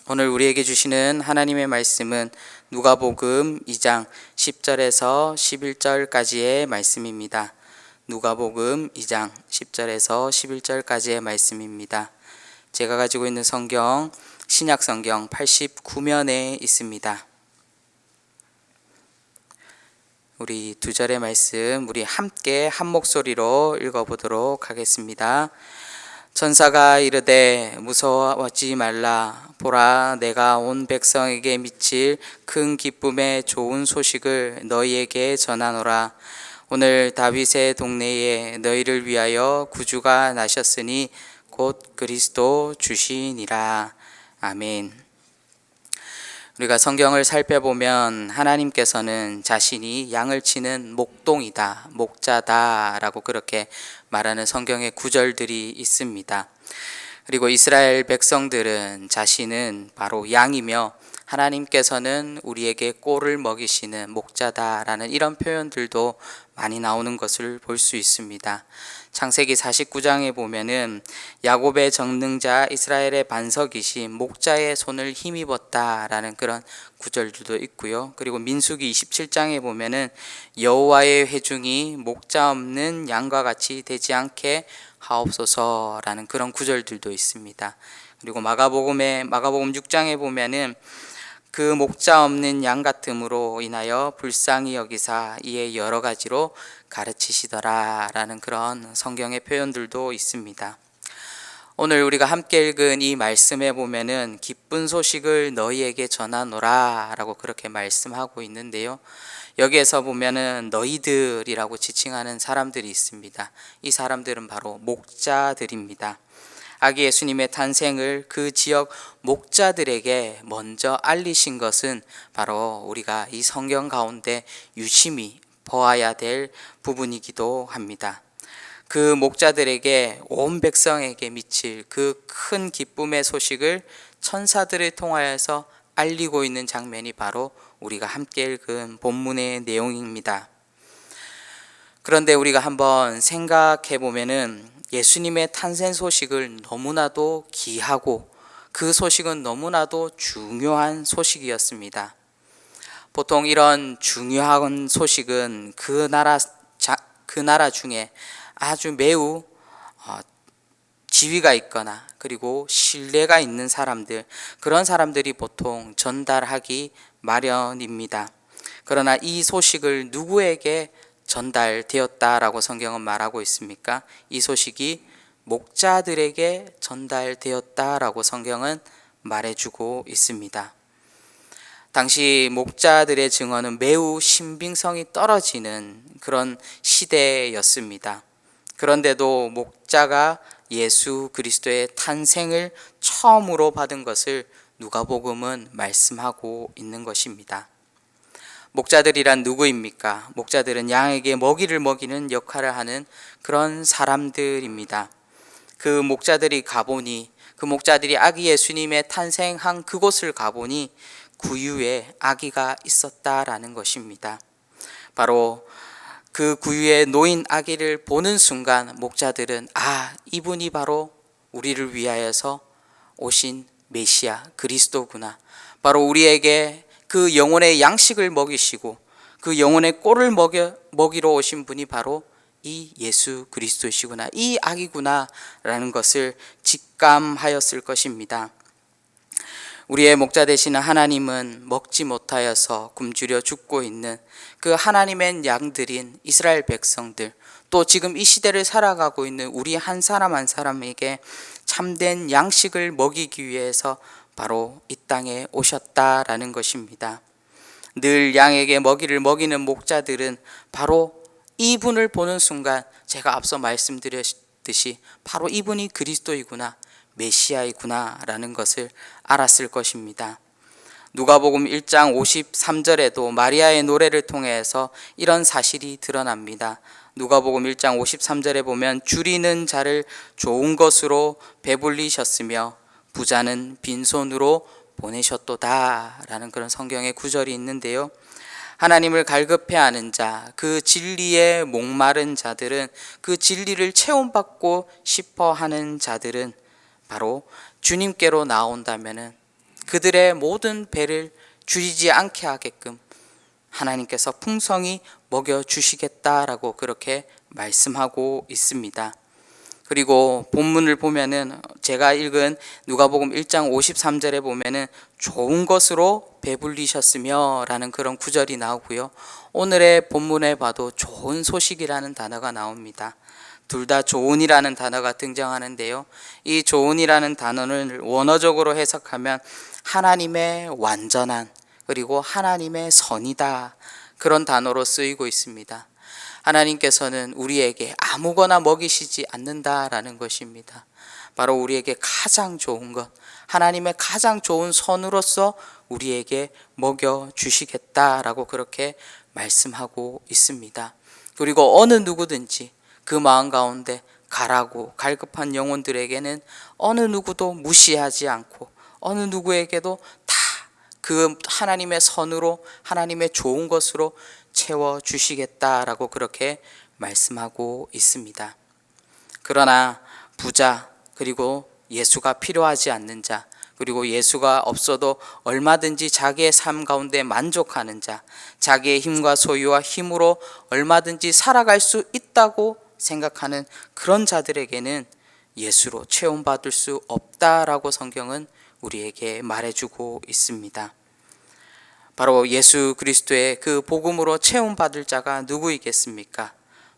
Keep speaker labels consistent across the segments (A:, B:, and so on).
A: 오늘 우리에게 주시는 하나님의 말씀은 누가복음 2장 10절에서 11절까지의 말씀입니다. 누가복음 2장 10절에서 11절까지의 말씀입니다. 제가 가지고 있는 성경 신약 성경 89면에 있습니다. 우리 두 절의 말씀 우리 함께 한 목소리로 읽어보도록 하겠습니다. 천사가 이르되 무서워하지 말라. 보라, 내가 온 백성에게 미칠 큰 기쁨의 좋은 소식을 너희에게 전하노라. 오늘 다윗의 동네에 너희를 위하여 구주가 나셨으니 곧 그리스도 주시니라. 아멘. 우리가 성경을 살펴보면 하나님께서는 자신이 양을 치는 목동이다, 목자다 라고 그렇게 말하는 성경의 구절들이 있습니다. 그리고 이스라엘 백성들은 자신은 바로 양이며 하나님께서는 우리에게 꼴을 먹이시는 목자다라는 이런 표현들도 많이 나오는 것을 볼 수 있습니다. 창세기 49장에 보면은 야곱의 정능자 이스라엘의 반석이신 목자의 손을 힘입었다라는 그런 구절들도 있고요. 그리고 민수기 27장에 보면은 여호와의 회중이 목자 없는 양과 같이 되지 않게 하옵소서라는 그런 구절들도 있습니다. 그리고 마가복음 6장에 보면은 그 목자 없는 양 같음으로 인하여 불쌍히 여기사 이에 여러 가지로 가르치시더라 라는 그런 성경의 표현들도 있습니다. 오늘 우리가 함께 읽은 이 말씀에 보면은 기쁜 소식을 너희에게 전하노라 라고 그렇게 말씀하고 있는데요. 여기에서 보면은 너희들이라고 지칭하는 사람들이 있습니다. 이 사람들은 바로 목자들입니다. 아기 예수님의 탄생을 그 지역 목자들에게 먼저 알리신 것은 바로 우리가 이 성경 가운데 유심히 보아야 될 부분이기도 합니다. 그 목자들에게 온 백성에게 미칠 그 큰 기쁨의 소식을 천사들을 통하여서 알리고 있는 장면이 바로 우리가 함께 읽은 본문의 내용입니다. 그런데 우리가 한번 생각해 보면은 예수님의 탄생 소식을 너무나도 귀하고 그 소식은 너무나도 중요한 소식이었습니다. 보통 이런 중요한 소식은 그 나라 중에 아주 매우 지위가 있거나 그리고 신뢰가 있는 사람들, 그런 사람들이 보통 전달하기 마련입니다. 그러나 이 소식을 누구에게 전달되었다라고 성경은 말하고 있습니까? 이 소식이 목자들에게 전달되었다라고 성경은 말해주고 있습니다. 당시 목자들의 증언은 매우 신빙성이 떨어지는 그런 시대였습니다. 그런데도 목자가 예수 그리스도의 탄생을 처음으로 받은 것을 누가복음은 말씀하고 있는 것입니다. 목자들이란 누구입니까? 목자들은 양에게 먹이를 먹이는 역할을 하는 그런 사람들입니다. 그 목자들이 가보니, 그 목자들이 아기 예수님의 탄생한 그곳을 가보니 구유에 아기가 있었다라는 것입니다. 바로 그 구유에 놓인 아기를 보는 순간 목자들은 이분이 바로 우리를 위하여서 오신 메시아 그리스도구나. 바로 우리에게 그 영혼의 양식을 먹이시고 그 영혼의 꼴을 먹이러 오신 분이 바로 이 예수 그리스도시구나, 이 아기구나 라는 것을 직감하였을 것입니다. 우리의 목자 되시는 하나님은 먹지 못하여서 굶주려 죽고 있는 그 하나님의 양들인 이스라엘 백성들, 또 지금 이 시대를 살아가고 있는 우리 한 사람 한 사람에게 참된 양식을 먹이기 위해서 바로 이 땅에 오셨다라는 것입니다. 늘 양에게 먹이를 먹이는 목자들은 바로 이분을 보는 순간 제가 앞서 말씀드렸듯이 바로 이분이 그리스도이구나, 메시아이구나 라는 것을 알았을 것입니다. 누가복음 1장 53절에도 마리아의 노래를 통해서 이런 사실이 드러납니다. 누가복음 1장 53절에 보면 줄이는 자를 좋은 것으로 배불리셨으며 부자는 빈손으로 보내셨도다 라는 그런 성경의 구절이 있는데요. 하나님을 갈급해하는 자, 그 진리에 목마른 자들은, 그 진리를 체험받고 싶어하는 자들은 바로 주님께로 나온다면은 그들의 모든 배를 줄이지 않게 하게끔 하나님께서 풍성히 먹여주시겠다라고 그렇게 말씀하고 있습니다. 그리고 본문을 보면은 제가 읽은 누가복음 1장 53절에 보면은 좋은 것으로 배불리셨으며 라는 그런 구절이 나오고요. 오늘의 본문에 봐도 좋은 소식이라는 단어가 나옵니다. 둘 다 좋은이라는 단어가 등장하는데요. 이 좋은이라는 단어를 원어적으로 해석하면 하나님의 완전한 그리고 하나님의 선이다 그런 단어로 쓰이고 있습니다. 하나님께서는 우리에게 아무거나 먹이시지 않는다라는 것입니다. 바로 우리에게 가장 좋은 것, 하나님의 가장 좋은 선으로서 우리에게 먹여주시겠다라고 그렇게 말씀하고 있습니다. 그리고 어느 누구든지 그 마음 가운데 가라고 갈급한 영혼들에게는 어느 누구도 무시하지 않고 어느 누구에게도 다 그 하나님의 선으로 하나님의 좋은 것으로 채워주시겠다라고 그렇게 말씀하고 있습니다. 그러나 부자 그리고 예수가 필요하지 않는 자 그리고 예수가 없어도 얼마든지 자기의 삶 가운데 만족하는 자 자기의 힘과 소유와 힘으로 얼마든지 살아갈 수 있다고 생각하는 그런 자들에게는 예수로 체험받을 수 없다라고 성경은 우리에게 말해주고 있습니다. 바로 예수 그리스도의 그 복음으로 체험받을 자가 누구이겠습니까?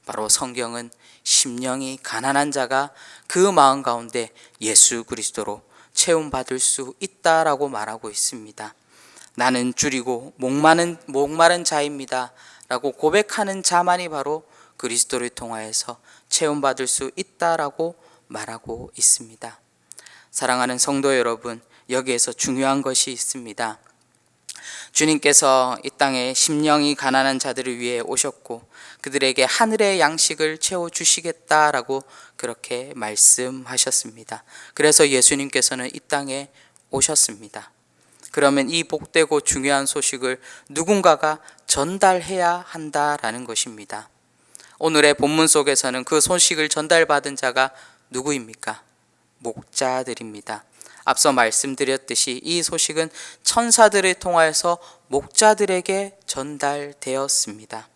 A: 바로 성경은 심령이 가난한 자가 그 마음 가운데 예수 그리스도로 체험받을 수 있다라고 말하고 있습니다. 나는 줄이고 목마른 자입니다 라고 고백하는 자만이 바로 그리스도를 통하여서 체험받을 수 있다라고 말하고 있습니다. 사랑하는 성도 여러분, 여기에서 중요한 것이 있습니다. 주님께서 이 땅에 심령이 가난한 자들을 위해 오셨고 그들에게 하늘의 양식을 채워주시겠다라고 그렇게 말씀하셨습니다. 그래서 예수님께서는 이 땅에 오셨습니다. 그러면 이 복되고 중요한 소식을 누군가가 전달해야 한다라는 것입니다. 오늘의 본문 속에서는 그 소식을 전달받은 자가 누구입니까? 목자들입니다. 앞서 말씀드렸듯이 이 소식은 천사들을 통하여서 목자들에게 전달되었습니다.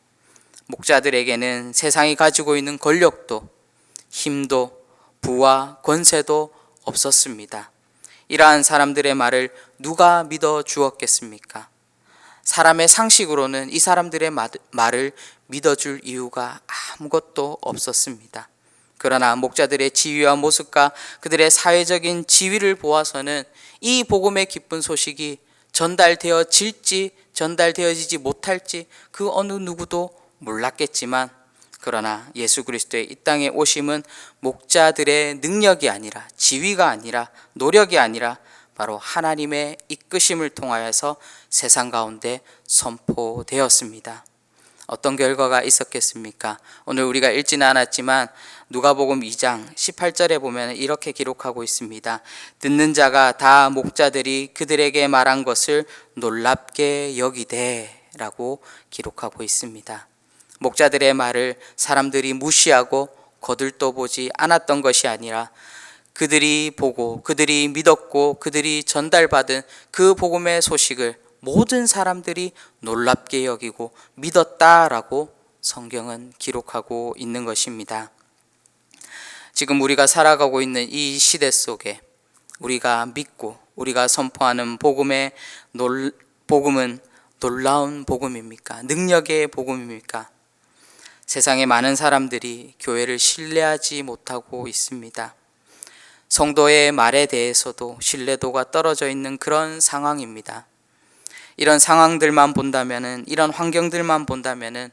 A: 목자들에게는 세상이 가지고 있는 권력도 힘도 부와 권세도 없었습니다. 이러한 사람들의 말을 누가 믿어 주었겠습니까? 사람의 상식으로는 이 사람들의 말을 믿어줄 이유가 아무것도 없었습니다. 그러나 목자들의 지위와 모습과 그들의 사회적인 지위를 보아서는 이 복음의 기쁜 소식이 전달되어질지 전달되어지지 못할지 그 어느 누구도 몰랐겠지만 그러나 예수 그리스도의 이 땅에 오심은 목자들의 능력이 아니라 지위가 아니라 노력이 아니라 바로 하나님의 이끄심을 통하여서 세상 가운데 선포되었습니다. 어떤 결과가 있었겠습니까? 오늘 우리가 읽지는 않았지만 누가복음 2장 18절에 보면 이렇게 기록하고 있습니다. 듣는 자가 다 목자들이 그들에게 말한 것을 놀랍게 여기되 라고 기록하고 있습니다. 목자들의 말을 사람들이 무시하고 거들떠보지 않았던 것이 아니라 그들이 보고 그들이 믿었고 그들이 전달받은 그 복음의 소식을 모든 사람들이 놀랍게 여기고 믿었다라고 성경은 기록하고 있는 것입니다. 지금 우리가 살아가고 있는 이 시대 속에 우리가 믿고 우리가 선포하는 복음은 놀라운 복음입니까? 능력의 복음입니까? 세상에 많은 사람들이 교회를 신뢰하지 못하고 있습니다. 성도의 말에 대해서도 신뢰도가 떨어져 있는 그런 상황입니다. 이런 상황들만 본다면은, 이런 환경들만 본다면은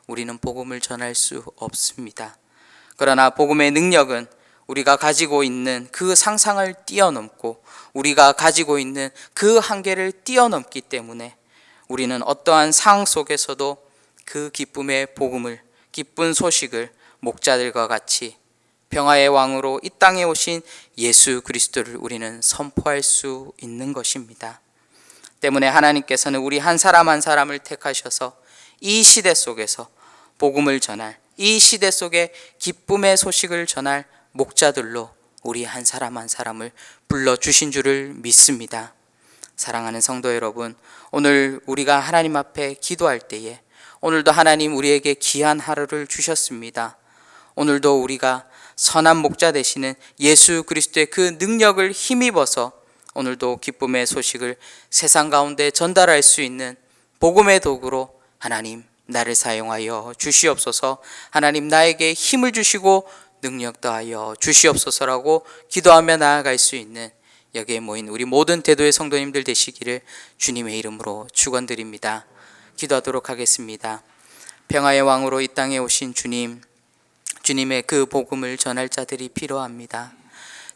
A: 우리는 복음을 전할 수 없습니다. 그러나 복음의 능력은 우리가 가지고 있는 그 상상을 뛰어넘고 우리가 가지고 있는 그 한계를 뛰어넘기 때문에 우리는 어떠한 상황 속에서도 그 기쁨의 복음을, 기쁜 소식을 목자들과 같이 평화의 왕으로 이 땅에 오신 예수 그리스도를 우리는 선포할 수 있는 것입니다. 때문에 하나님께서는 우리 한 사람 한 사람을 택하셔서 이 시대 속에서 복음을 전할, 이 시대 속에 기쁨의 소식을 전할 목자들로 우리 한 사람 한 사람을 불러주신 줄을 믿습니다. 사랑하는 성도 여러분, 오늘 우리가 하나님 앞에 기도할 때에 오늘도 하나님 우리에게 귀한 하루를 주셨습니다. 오늘도 우리가 선한 목자 되시는 예수 그리스도의 그 능력을 힘입어서 오늘도 기쁨의 소식을 세상 가운데 전달할 수 있는 복음의 도구로 하나님 나를 사용하여 주시옵소서. 하나님 나에게 힘을 주시고 능력 더하여 주시옵소서라고 기도하며 나아갈 수 있는 여기에 모인 우리 모든 대도의 성도님들 되시기를 주님의 이름으로 축원드립니다. 기도하도록 하겠습니다. 평화의 왕으로 이 땅에 오신 주님, 주님의 그 복음을 전할 자들이 필요합니다.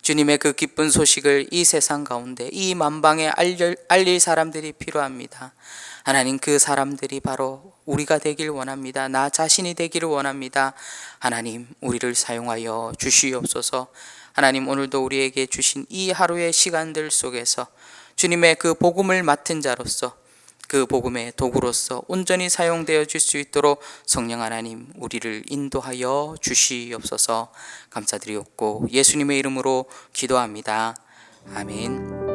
A: 주님의 그 기쁜 소식을 이 세상 가운데 이 만방에 알릴 사람들이 필요합니다. 하나님, 그 사람들이 바로 우리가 되길 원합니다. 나 자신이 되기를 원합니다. 하나님, 우리를 사용하여 주시옵소서. 하나님, 오늘도 우리에게 주신 이 하루의 시간들 속에서 주님의 그 복음을 맡은 자로서, 그 복음의 도구로서 온전히 사용되어 줄 수 있도록 성령 하나님 우리를 인도하여 주시옵소서. 감사드리옵고 예수님의 이름으로 기도합니다. 아멘.